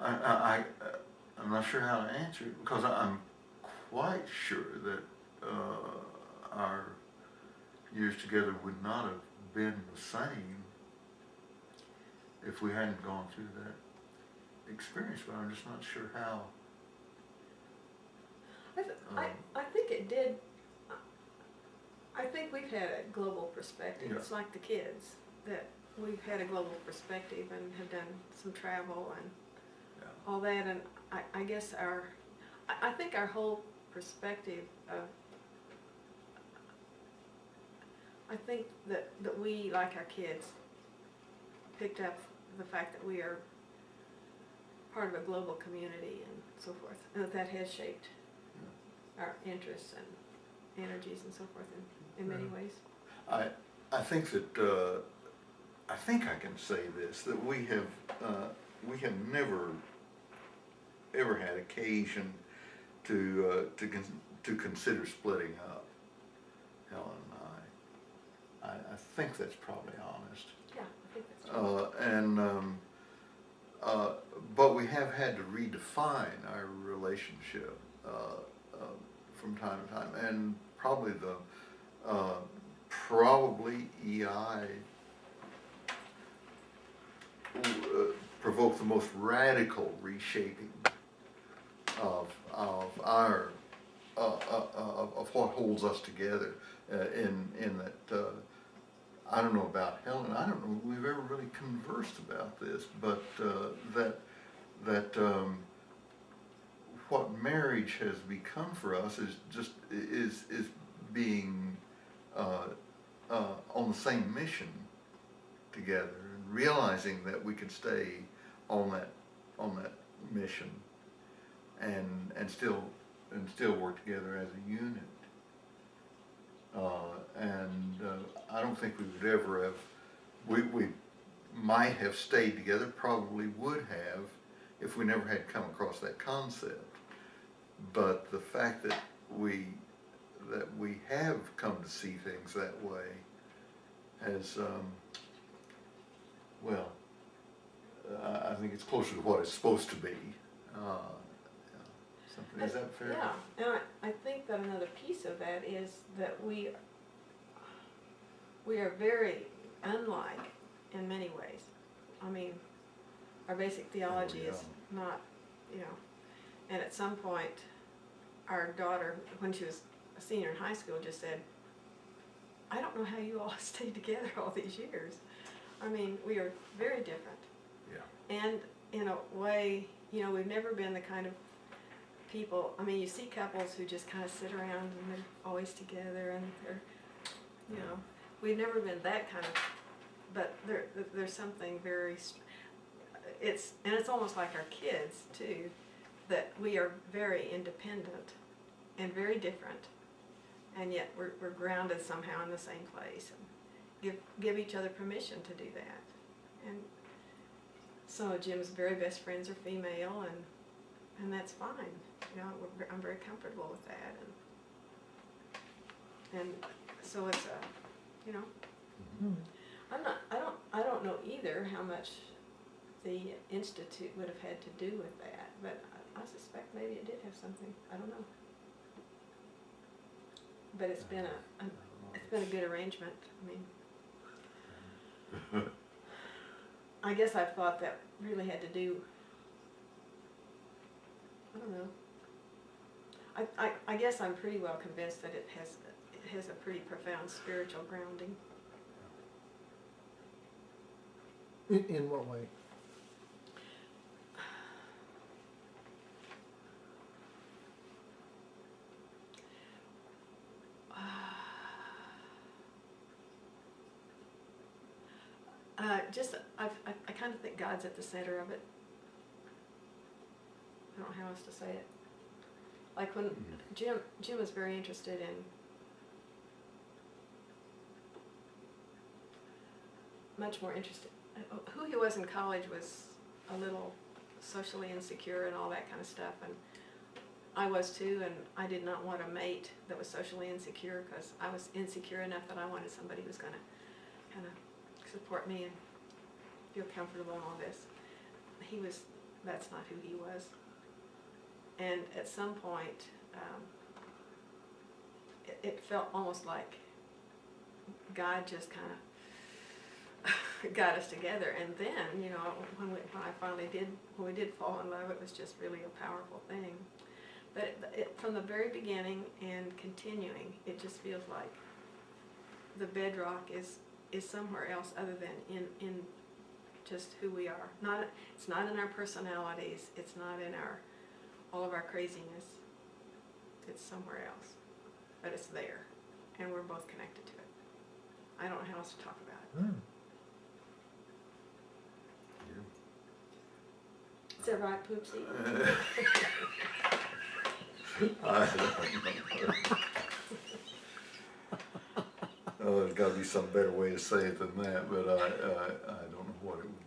I'm not sure how to answer it, because I'm quite sure that our years together would not have been the same if we hadn't gone through that experience, but I'm just not sure how. I think it did. I think we've had a global perspective. Yeah. It's like the kids, that we've had a global perspective and have done some travel and Yeah. all that. And I guess I think our whole perspective of, I think that we, like our kids, picked up the fact that we are part of a global community and so forth, and that has shaped our interests and energies and so forth in many ways. I think that I think I can say this, that we have never ever had occasion to consider splitting up, Helen and I. I think that's probably honest. Yeah, I think that's true. But we have had to redefine our relationship from time to time, and probably EI provoked the most radical reshaping of our of what holds us together in that. I don't know about Helen. I don't know if we've ever really conversed about this, but what marriage has become for us is being on the same mission together, and realizing that we could stay on that mission and still work together as a unit. I don't think we would ever have, we might have stayed together, probably would have, if we never had come across that concept. But the fact that we have come to see things that way has, well, I think it's closer to what it's supposed to be. Something, is that fair? Yeah, and I think that another piece of that is that we are very unlike in many ways. I mean, our basic theology is not, and at some point, our daughter, when she was a senior in high school, just said, I don't know how you all stayed together all these years. I mean, we are very different. Yeah. And in a way, we've never been the kind of people, I mean, you see couples who just kind of sit around and they're always together and they're, we've never been that kind of, but there's something very, it's almost like our kids too, that we are very independent and very different, and yet we're grounded somehow in the same place, and give each other permission to do that. And some of Jim's very best friends are female, and that's fine. I'm very comfortable with that, and so it's I don't know either how much the Institute would have had to do with that, but I suspect maybe it did have something. I don't know, but it's been a good arrangement. I mean, I guess I've thought that really had to do, I don't know. I guess I'm pretty well convinced that it has a pretty profound spiritual grounding. In what way? I kind of think God's at the center of it. I don't know how else to say it. Like when Jim was very interested in much more interested. Who he was in college was a little socially insecure and all that kind of stuff, and I was too, and I did not want a mate that was socially insecure, because I was insecure enough that I wanted somebody who was going to kind of support me and feel comfortable in all this. He was that's not who he was. And at some point, it felt almost like God just kind of got us together. And then, you know, when we did fall in love, it was just really a powerful thing. But from the very beginning and continuing, it just feels like the bedrock is somewhere else other than in just who we are. It's not in our personalities. It's not in all of our craziness. It's somewhere else, but it's there, and we're both connected to it. I don't know how else to talk about it. Is that right, Poopsie? I don't know. Oh, there's gotta be some better way to say it than that, but I don't know what it would